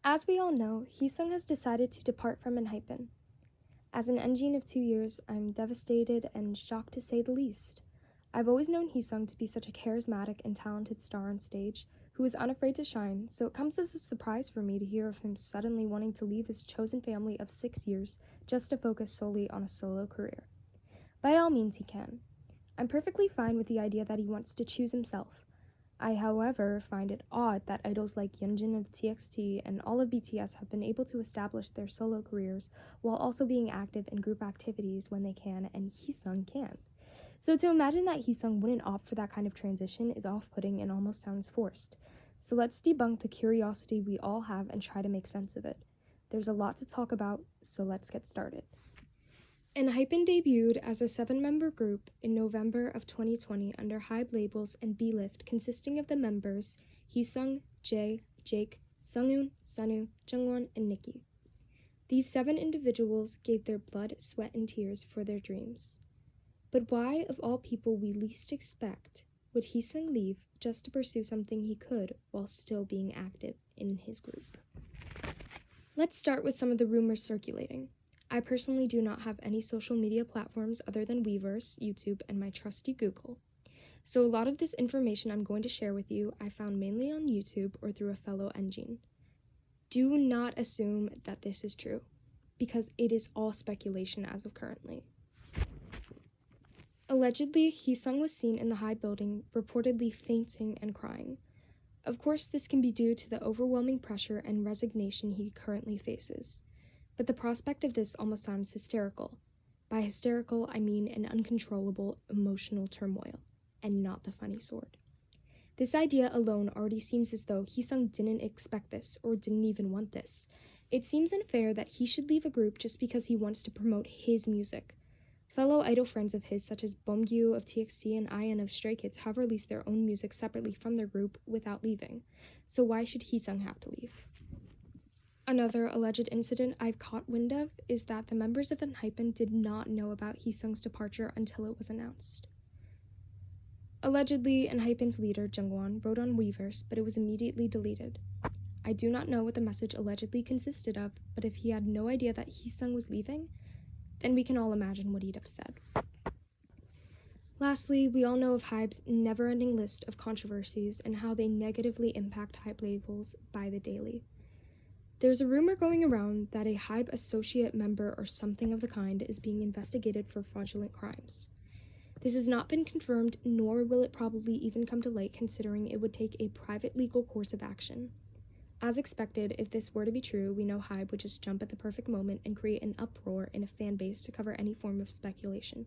As we all know, Heeseung has decided to depart from ENHYPEN. As an engine of 2 years, I'm devastated and shocked to say the least. I've always known Heeseung to be such a charismatic and talented star on stage, who is unafraid to shine, so it comes as a surprise for me to hear of him suddenly wanting to leave his chosen family of 6 years just to focus solely on a solo career. By all means he can. I'm perfectly fine with the idea that he wants to choose himself. I, however, find it odd that idols like Yeonjun of TXT and all of BTS have been able to establish their solo careers while also being active in group activities when they can, and Heeseung can't. So to imagine that Heeseung wouldn't opt for that kind of transition is off-putting and almost sounds forced. So let's debunk the curiosity we all have and try to make sense of it. There's a lot to talk about, so let's get started. ENHYPEN debuted as a 7-member group in November of 2020 under HYBE labels and B-Lift, consisting of the members Heeseung, Jae, Jake, Sunghoon, Sunwoo, Jungwon, and Nikki. These 7 individuals gave their blood, sweat, and tears for their dreams. But why, of all people we least expect, would Heeseung leave just to pursue something he could while still being active in his group? Let's start with some of the rumors circulating. I personally do not have any social media platforms other than Weverse, YouTube, and my trusty Google. So a lot of this information I'm going to share with you I found mainly on YouTube or through a fellow engine. Do not assume that this is true, because it is all speculation as of currently. Allegedly, Heeseung was seen in the HYBE building, reportedly fainting and crying. Of course, this can be due to the overwhelming pressure and resignation he currently faces. But the prospect of this almost sounds hysterical. By hysterical, I mean an uncontrollable emotional turmoil, and not the funny sort. This idea alone already seems as though Heeseung didn't expect this, or didn't even want this. It seems unfair that he should leave a group just because he wants to promote his music. Fellow idol friends of his, such as Beomgyu of TXT and IN of Stray Kids, have released their own music separately from their group without leaving. So why should Heeseung have to leave? Another alleged incident I've caught wind of is that the members of ENHYPEN did not know about Heeseung's departure until it was announced. Allegedly, ENHYPEN's leader, Jungwon, wrote on Weverse, but it was immediately deleted. I do not know what the message allegedly consisted of, but if he had no idea that Heeseung was leaving, then we can all imagine what he'd have said. Lastly, we all know of HYBE's never-ending list of controversies and how they negatively impact HYBE labels by the daily. There's a rumor going around that a HYBE associate member or something of the kind is being investigated for fraudulent crimes. This has not been confirmed, nor will it probably even come to light, considering it would take a private legal course of action. As expected, if this were to be true, we know HYBE would just jump at the perfect moment and create an uproar in a fan base to cover any form of speculation.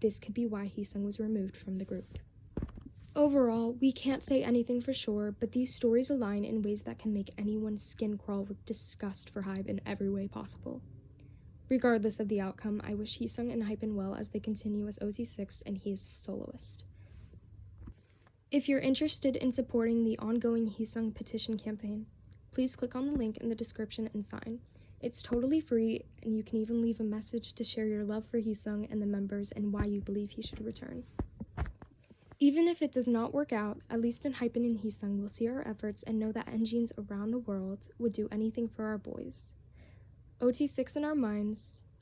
This could be why Heeseung was removed from the group. Overall, we can't say anything for sure, but these stories align in ways that can make anyone's skin crawl with disgust for HYBE in every way possible. Regardless of the outcome, I wish Heeseung and ENHYPEN well as they continue as OT6 and he is a soloist. If you're interested in supporting the ongoing Heeseung petition campaign, please click on the link in the description and sign. It's totally free, and you can even leave a message to share your love for Heeseung and the members and why you believe he should return. Even if it does not work out, at least ENHYPEN and Heeseung will see our efforts and know that engines around the world would do anything for our boys. OT6 in our minds,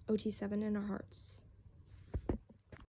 OT7 in our hearts.